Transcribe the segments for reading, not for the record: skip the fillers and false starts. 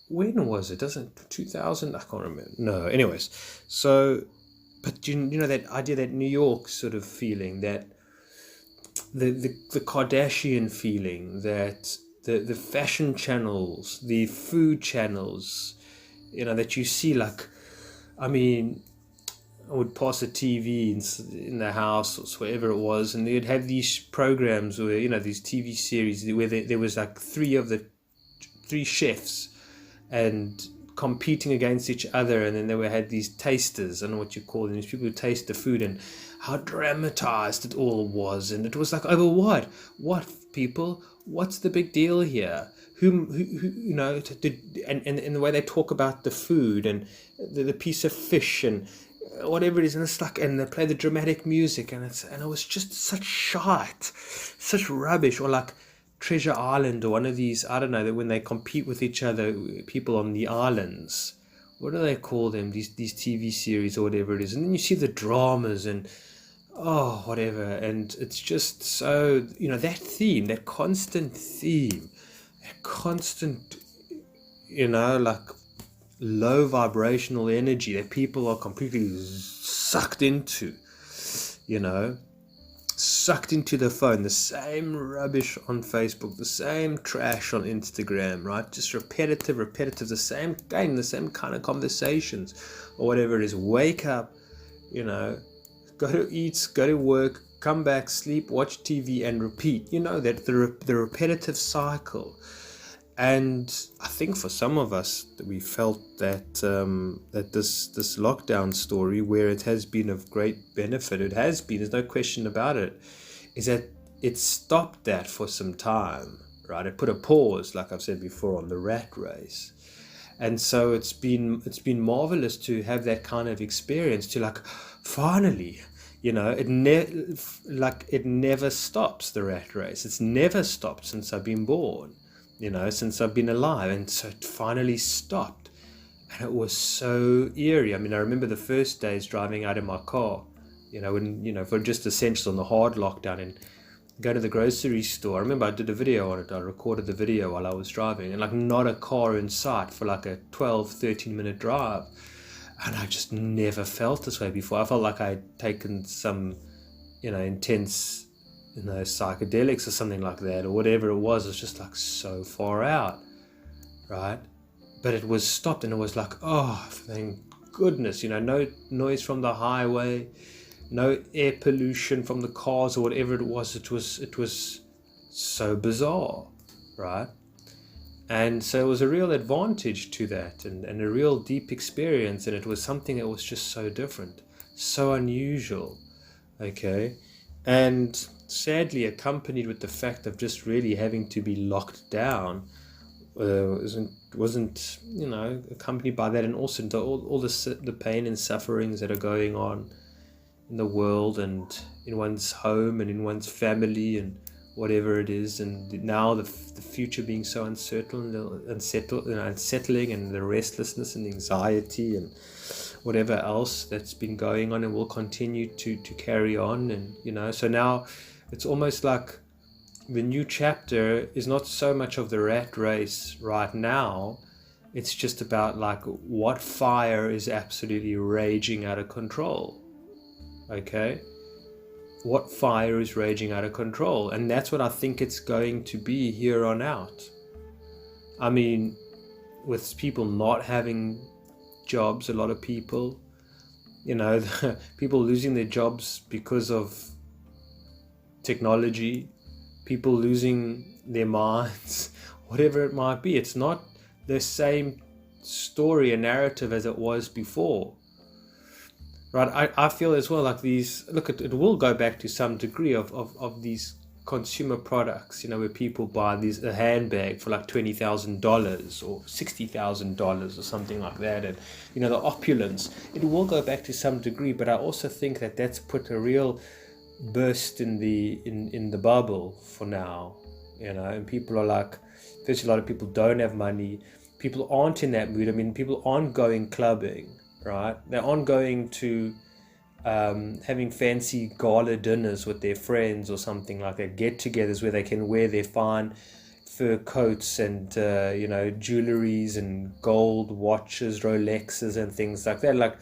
when was it? Doesn't 2000? I can't remember. No. Anyways, so but you know that idea, that New York sort of feeling, that the Kardashian feeling, that the fashion channels, the food channels, that you see, like, I mean, I would pass a TV in the house or wherever it was, and they'd have these programs where, these TV series where there was like three chefs and competing against each other, and then had these tasters. I don't know what you call them, these people who taste the food, and how dramatized it all was. And it was like, over what people, what's the big deal here? Who and the way they talk about the food and the piece of fish and whatever it is, and it's like, and they play the dramatic music, and it was just such shite, such rubbish. Or like Treasure Island, or one of these, I don't know, that when they compete with each other, people on the islands, what do they call them, these TV series or whatever it is, and then you see the dramas and whatever, and it's just so, that theme, that constant theme, that constant, like low vibrational energy that people are completely sucked into, sucked into the phone, the same rubbish on Facebook, the same trash on Instagram, right? Just repetitive, the same game, the same kind of conversations or whatever it is. Wake up, go to eat, go to work, come back, sleep, watch TV, and repeat. That the repetitive cycle. And I think for some of us, we felt that that this lockdown story, where it has been of great benefit, it has been, there's no question about it, is that it stopped that for some time, right? It put a pause, like I've said before, on the rat race. And so it's been marvelous to have that kind of experience, to like, finally, it never stops, the rat race. It's never stopped since I've been born. Since I've been alive, and so it finally stopped, and it was so eerie. I mean, I remember the first days driving out in my car, when, for just essentials on the hard lockdown, and go to the grocery store. I remember I did a video on it. I recorded the video while I was driving, and like not a car in sight for like a 13 minute drive, and I just never felt this way before. I felt like I had taken some, intense, psychedelics or something like that, or whatever it was. It's just like so far out, right? But it was stopped, and it was like, oh, thank goodness, no noise from the highway, no air pollution from the cars or whatever it was. It was so bizarre, right? And so it was a real advantage to that, and a real deep experience, and it was something that was just so different, so unusual, okay? And sadly accompanied with the fact of just really having to be locked down, wasn't accompanied by that, and also all the pain and sufferings that are going on in the world and in one's home and in one's family and whatever it is, and now the future being so unsettling, and the restlessness and anxiety and whatever else that's been going on and will continue to carry on. And so now it's almost like the new chapter is not so much of the rat race right now. It's just about like what fire is absolutely raging out of control. Okay? What fire is raging out of control? And that's what I think it's going to be here on out. I mean, with people not having jobs, a lot of people, people losing their jobs because of technology, people losing their minds, whatever it might be. It's not the same story and narrative as it was before, right? I feel as well like it will go back to some degree of these consumer products, where people buy a handbag for like $20,000 or $60,000 or something like that, and the opulence. It will go back to some degree, but I also think that that's put a real burst in the bubble for now, and people are like, there's a lot of people don't have money, people aren't in that mood. I mean, people aren't going clubbing, right? They aren't going to having fancy gala dinners with their friends or something like that, get-togethers where they can wear their fine fur coats and jewelries and gold watches, Rolexes and things like that. Like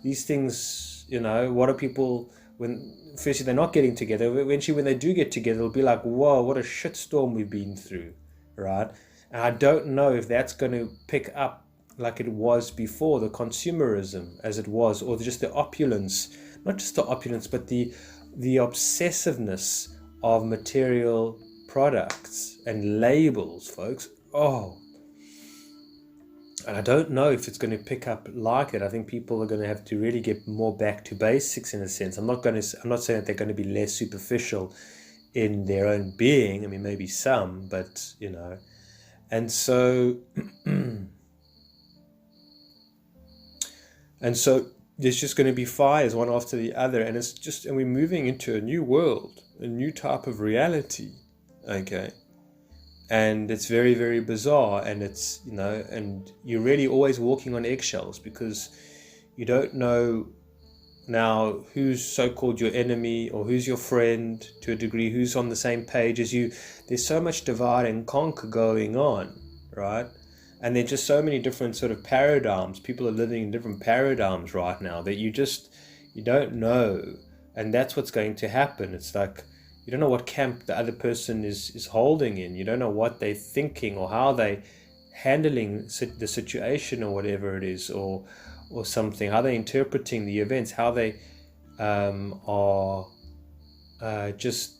these things, what are people when firstly they're not getting together. Eventually, when they do get together, it'll be like, whoa, what a shitstorm we've been through, right? And I don't know if that's going to pick up like it was before, the consumerism as it was, or just the opulence, not just the opulence, but the obsessiveness of material products and labels, folks. Oh, and I don't know if it's going to pick up like it. I think people are going to have to really get more back to basics in a sense. I'm not saying that they're going to be less superficial in their own being. I mean, maybe some, but and so and so there's just going to be fires one after the other, and we're moving into a new world, a new type of reality, okay? And it's very, very bizarre, and it's, and you're really always walking on eggshells because you don't know now who's so-called your enemy or who's your friend to a degree, who's on the same page as you. There's so much divide and conquer going on, right? And there's just so many different sort of paradigms. People are living in different paradigms right now that you don't know. And that's what's going to happen. It's like, you don't know what camp the other person is holding in. You don't know what they're thinking or how they're handling the situation or whatever it is, or something, how they're interpreting the events, how they are just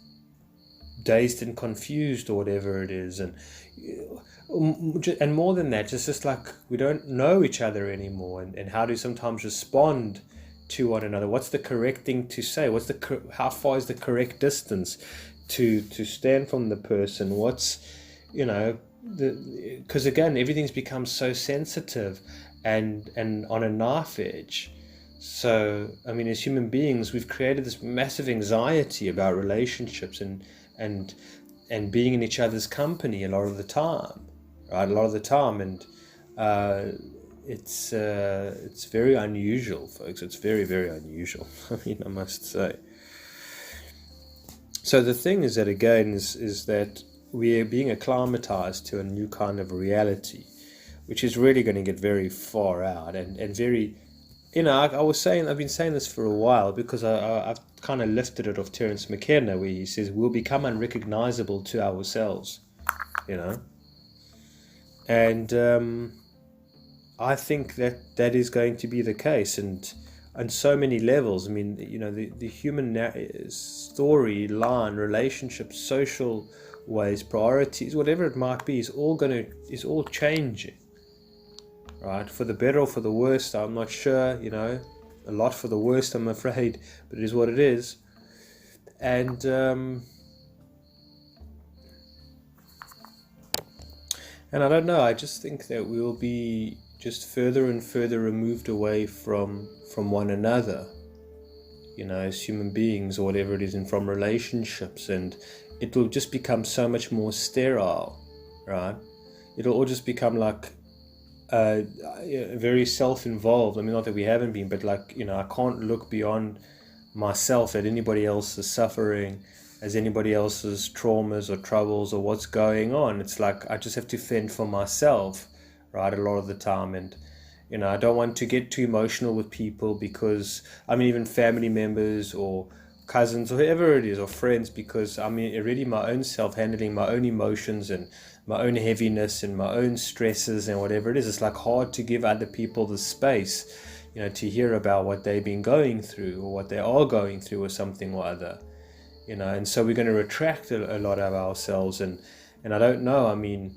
dazed and confused or whatever it is. And more than that, just like we don't know each other anymore, and how to sometimes respond to one another. What's the correct thing to say? How far is the correct distance to stand from the person? What's, because again, everything's become so sensitive and on a knife edge. So, I mean, as human beings, we've created this massive anxiety about relationships and being in each other's company a lot of the time, right? And it's very unusual, folks. It's very, very unusual. I mean, I must say. So the thing is that, again, is that we are being acclimatized to a new kind of reality, which is really going to get very far out and very, I've been saying this for a while because I've kind of lifted it off Terence McKenna, where he says we'll become unrecognizable to ourselves, and I think that is going to be the case, and on so many levels. I mean, the human story, line, relationships, social ways, priorities, whatever it might be, is all changing, right? For the better or for the worse, I'm not sure. A lot for the worst, I'm afraid, but it is what it is. And I don't know. I just think that we'll be just further and further removed away from one another, as human beings or whatever it is, and from relationships, and it will just become so much more sterile, right? It'll all just become like very self-involved. I mean, not that we haven't been, but like, I can't look beyond myself at anybody else's suffering, as anybody else's traumas or troubles or what's going on. It's like I just have to fend for myself, right, a lot of the time. And I don't want to get too emotional with people, because even family members or cousins or whoever it is, or friends, because already my own self, handling my own emotions and my own heaviness and my own stresses and whatever it is. It's like hard to give other people the space, to hear about what they've been going through or what they are going through or something or other, and so we're going to retract a lot of ourselves, and I don't know. I mean,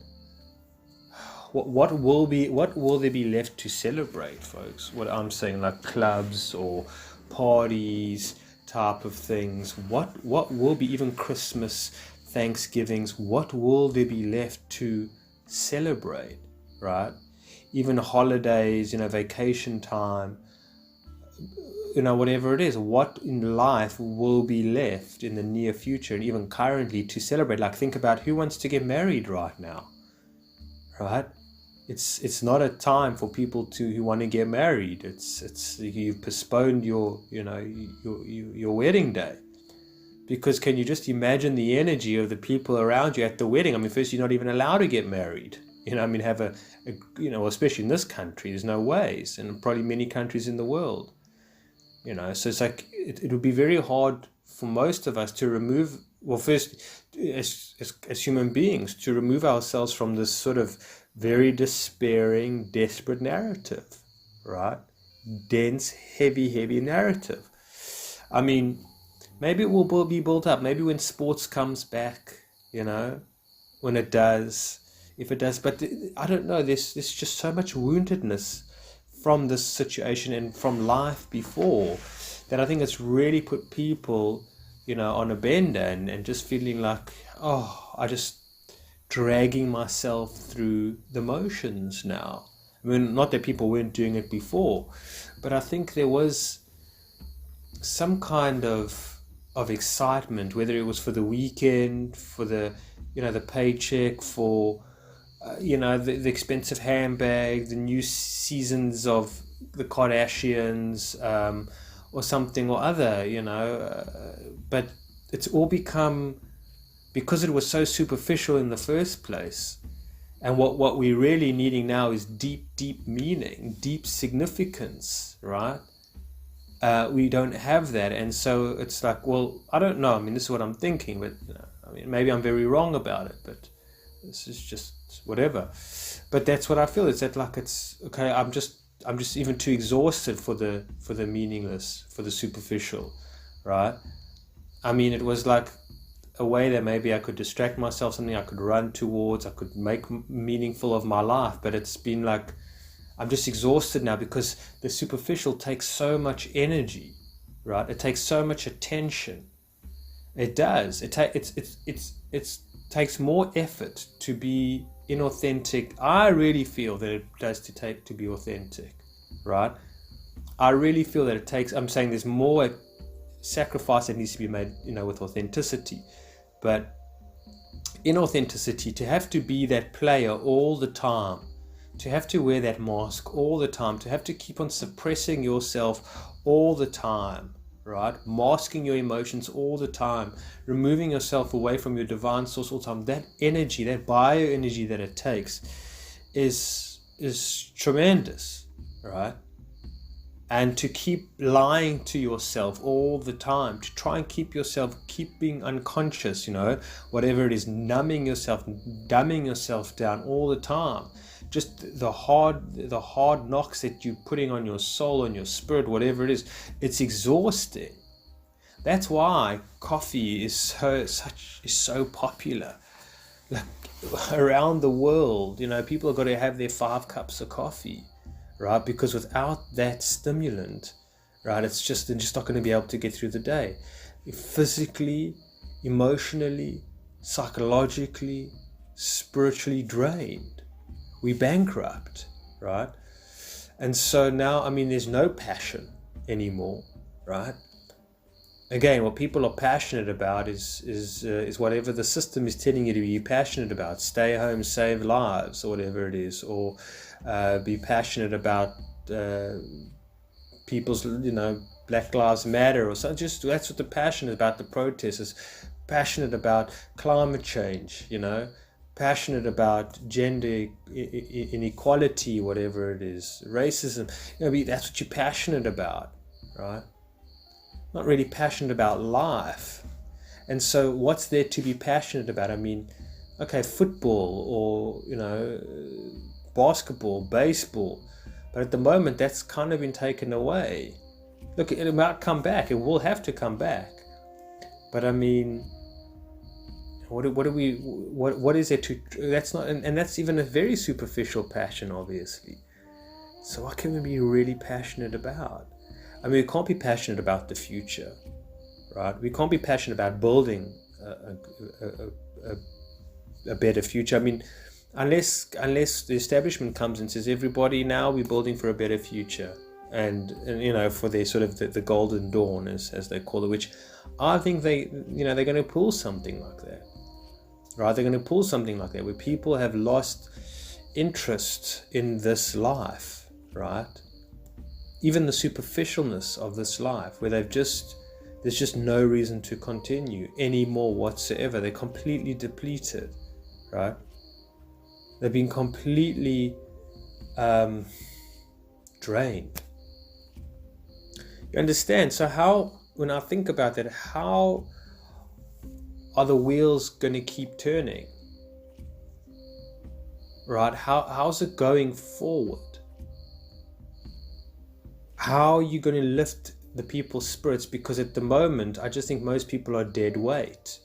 what will there be left to celebrate, folks? What I'm saying, like clubs or parties type of things. What will be, even Christmas, Thanksgivings, what will there be left to celebrate, right? Even holidays, vacation time, whatever it is, what in life will be left in the near future and even currently to celebrate? Like, think about who wants to get married right now, right? It's not a time for people who want to get married. It's you've postponed your wedding day Because can you just imagine the energy of the people around you at the wedding? I mean, first, you're not even allowed to get married. I mean, have especially in this country, there's no ways, and probably many countries in the world. So it's like it would be very hard for most of us to remove, well, first, as human beings, to remove ourselves from this sort of very despairing, desperate narrative, right? Dense, heavy narrative. I mean, maybe it will be built up. Maybe when sports comes back, when it does, if it does. But I don't know. There's just so much woundedness from this situation and from life before that I think it's really put people, on a bender and just feeling like, I just dragging myself through the motions now. I mean, not that people weren't doing it before, but I think there was some kind of excitement, whether it was for the weekend, for the paycheck, for the expensive handbag, the new seasons of the Kardashians, or something or other, but it's all become, because it was so superficial in the first place. And what we're really needing now is deep meaning, deep significance, right? We don't have that. And so it's like, well, I don't know. I mean, this is what I'm thinking, but maybe I'm very wrong about it, but this is just whatever. But that's what I feel. It's that, like, it's okay. I'm just even too exhausted for the meaningless, for the superficial, right? I mean, it was like a way that maybe I could distract myself, something I could run towards, I could make meaningful of my life. But it's been like, I'm just exhausted now, because the superficial takes so much energy, right? It takes so much attention. It does. It takes more effort to be inauthentic. I really feel that it does to be authentic, right? I really feel that it takes, I'm saying there's more sacrifice that needs to be made, with authenticity. But inauthenticity, to have to be that player all the time, to have to wear that mask all the time, to have to keep on suppressing yourself all the time, right? Masking your emotions all the time, removing yourself away from your divine source all the time. That energy, that bioenergy that it takes is tremendous, right? And to keep lying to yourself all the time, to try and keep being unconscious, whatever it is, numbing yourself, dumbing yourself down all the time. Just the hard knocks that you're putting on your soul, on your spirit, whatever it is, it's exhausting. That's why coffee is so popular. Like, around the world, people have got to have their 5 cups of coffee, right? Because without that stimulant, right, they're just not going to be able to get through the day. Physically, emotionally, psychologically, spiritually drained. We bankrupt, right? And so now, there's no passion anymore, right? Again, what people are passionate about is whatever the system is telling you to be passionate about. Stay home, save lives, or whatever it is, or be passionate about people's, Black Lives Matter or something. Just that's what the passion is about. The protest is passionate about climate change, passionate about gender inequality, whatever it is, racism. That's what you're passionate about, right? Not really passionate about life. And so what's there to be passionate about? Okay, football or, basketball, baseball. But at the moment, that's kind of been taken away. Look, it might come back. It will have to come back. But what is it to, that's not, and that's even a very superficial passion, obviously. So what can we be really passionate about? We can't be passionate about the future, right? We can't be passionate about building a better future. Unless the establishment comes and says, everybody, now we're building for a better future, and for their sort of the golden dawn, as they call it, which I think they're going to pull something like that, right? They're going to pull something like that, where people have lost interest in this life, right? Even the superficialness of this life, where they've just There's just no reason to continue anymore whatsoever. They're completely depleted, right? They've been completely drained. You understand? So how, when I think about that, how are the wheels going to keep turning? Right? How's it going forward? How are you going to lift the people's spirits? Because at the moment, I just think most people are dead weight.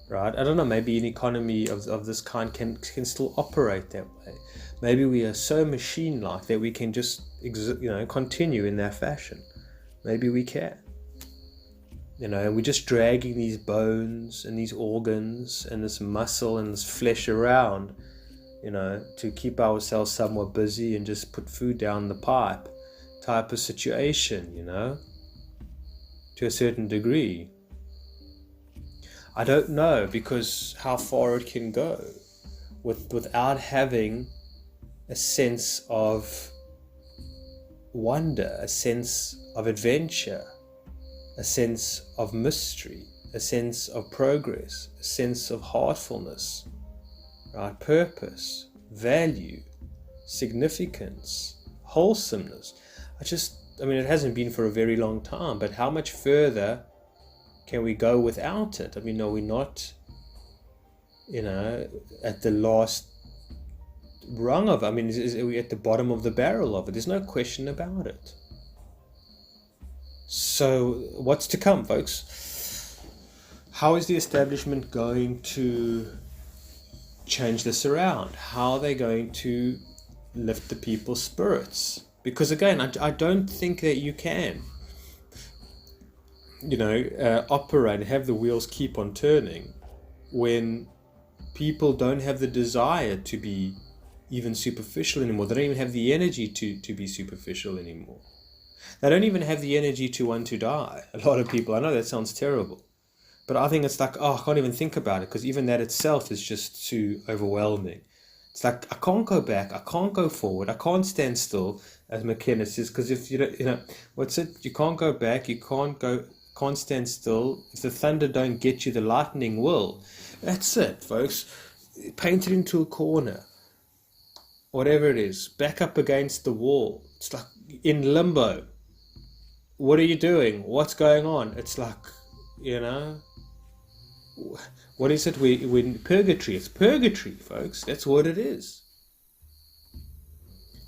Right? I don't know, maybe an economy of this kind can still operate that way. Maybe we are so machine-like that we can just continue in that fashion. Maybe we can. And we're just dragging these bones and these organs and this muscle and this flesh around, to keep ourselves somewhat busy and just put food down the pipe type of situation, to a certain degree. I don't know, because how far it can go without having a sense of wonder, a sense of adventure, a sense of mystery, a sense of progress, a sense of heartfulness, right? Purpose, value, significance, wholesomeness. It hasn't been for a very long time, but how much further can we go without it? Are we not, at the last rung of it? Are we at the bottom of the barrel of it? There's no question about it. So what's to come, folks? How is the establishment going to change this around? How are they going to lift the people's spirits? Because again, I don't think that you can operate, have the wheels keep on turning when people don't have the desire to be even superficial anymore. They don't even have the energy to be superficial anymore. They don't even have the energy to want to die. A lot of people, I know that sounds terrible, but I think it's like, I can't even think about it, because even that itself is just too overwhelming. It's like, I can't go back, I can't go forward, I can't stand still, as McKenna says, because if you can't go back, you can't stand still. If the thunder don't get you, the lightning will. That's it, folks. Paint it into a corner, whatever it is, back up against the wall. It's like in limbo. What are you doing? What's going on? It's like, what is it? We're in purgatory. It's purgatory, folks. That's what it is.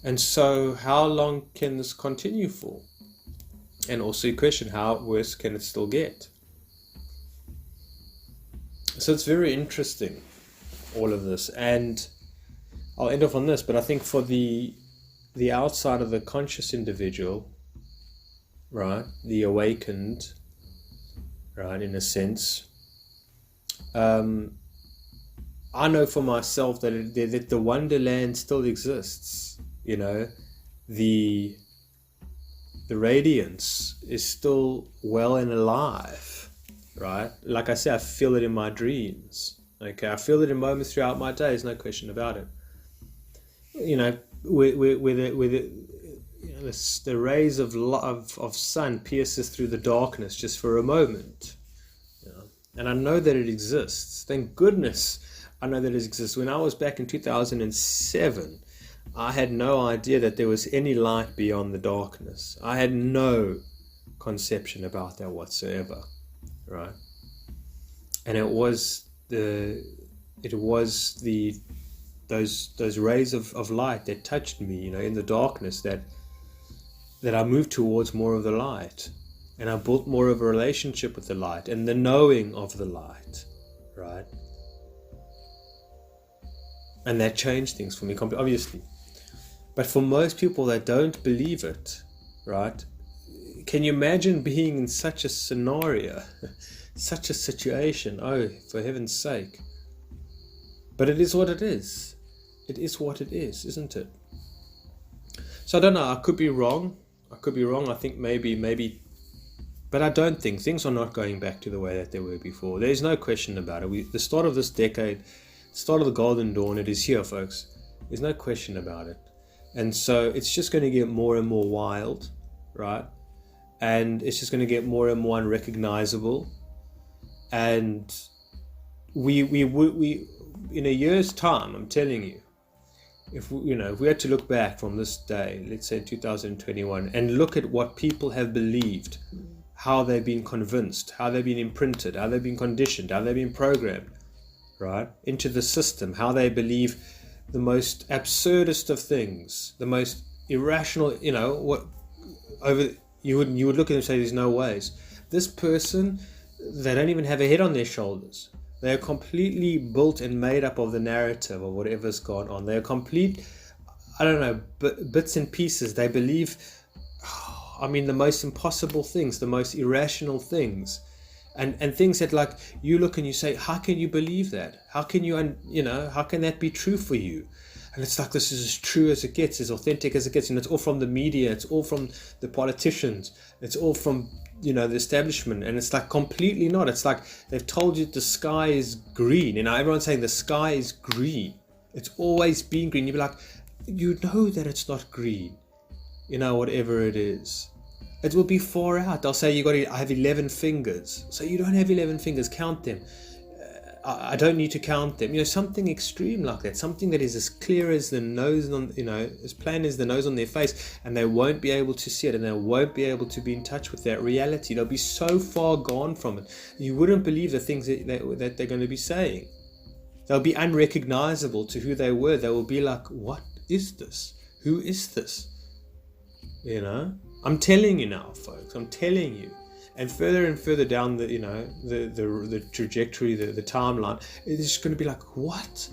And so how long can this continue for? And also a question, how worse can it still get? So it's very interesting, all of this. And I'll end off on this, but I think for the outside of the conscious individual, right, the awakened, right, in a sense, I know for myself that the wonderland still exists. The radiance is still well and alive, right? Like I say, I feel it in my dreams. Okay, I feel it in moments throughout my days, no question about it. The rays of sun pierces through the darkness just for a moment, and I know that it exists. Thank goodness I know that it exists. When I was back in 2007, I had no idea that there was any light beyond the darkness. I had no conception about that whatsoever, right? And it was those rays of light that touched me, in the darkness, that I moved towards more of the light, and I built more of a relationship with the light and the knowing of the light, right? And that changed things for me, obviously. But for most people that don't believe it, right? Can you imagine being in such a scenario, such a situation? Oh, for heaven's sake. But it is what it is. It is what it is, isn't it? So I don't know, I could be wrong. I think maybe, but I don't think things are not going back to the way that they were before. There's no question about it. The start of this decade, start of the golden dawn, it is here, folks. There's no question about it. And so it's just going to get more and more wild, right? and it's just going to get more and more unrecognizable. And we in a year's time, I'm telling you, if we had to look back from this day, let's say 2021, and look at what people have believed, how they've been convinced, how they've been imprinted, how they've been conditioned, how they've been programmed, right, into the system, how they believe the most absurdest of things, the most irrational, what over you would look at them and say, there's no ways. This person, they don't even have a head on their shoulders. They are completely built and made up of the narrative of whatever's gone on. They are complete, bits and pieces. They believe, the most impossible things, the most irrational things. And things that, like, you look and you say, how can you believe that? How can how can that be true for you? And it's like, this is as true as it gets, as authentic as it gets. And it's all from the media. It's all from the politicians. It's all from, the establishment. And it's like completely not. It's like they've told you the sky is green. Everyone's saying the sky is green. It's always been green. You'd be like, you know that it's not green. Whatever it is. It will be far out. They'll say I have 11 fingers. So you don't have 11 fingers. Count them. I don't need to count them. Something extreme like that. Something that is as clear as the nose on, as plain as the nose on their face, and they won't be able to see it, and they won't be able to be in touch with that reality. They'll be so far gone from it. You wouldn't believe the things that they're going to be saying. They'll be unrecognizable to who they were. They will be like, what is this? Who is this? I'm telling you now, folks. I'm telling you. And further down the the trajectory, the timeline, it's just going to be like, what?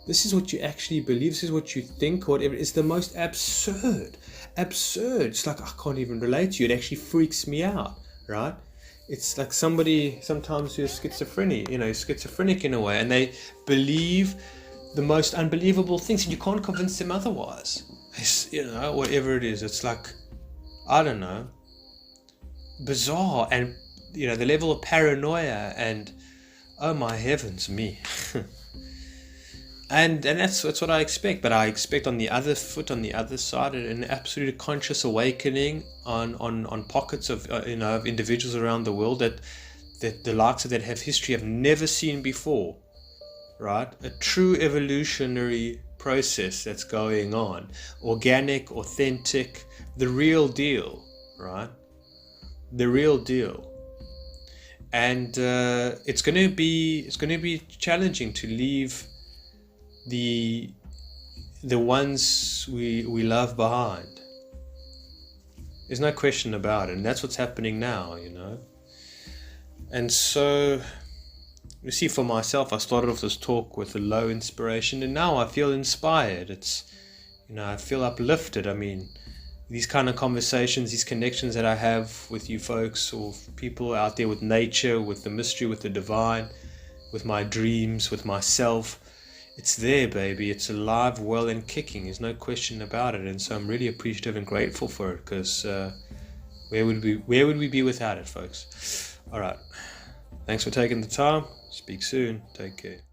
This is what you actually believe. This is what you think, or whatever. It's the most absurd. It's like, I can't even relate to you. It actually freaks me out, right? It's like somebody sometimes who's schizophrenic in a way, and they believe the most unbelievable things, and you can't convince them otherwise. It's, whatever it is, it's like, I don't know, bizarre. And the level of paranoia, and oh my heavens me. and that's what I expect. But I expect on the other foot, on the other side, an absolute conscious awakening on pockets of of individuals around the world that the likes of that have history have never seen before, right? A true evolutionary process that's going on, organic, authentic, the real deal, right? The real deal. And it's going to be challenging to leave the ones we love behind. There's no question about it, and that's what's happening now, And so, you see, for myself, I started off this talk with a low inspiration, and now I feel inspired. It's, I feel uplifted. These kind of conversations, these connections that I have with you folks, or people out there with nature, with the mystery, with the divine, with my dreams, with myself, it's there, baby. It's alive, well, and kicking. There's no question about it. And so I'm really appreciative and grateful for it, because where would we be without it, folks? All right. Thanks for taking the time. Speak soon. Take care.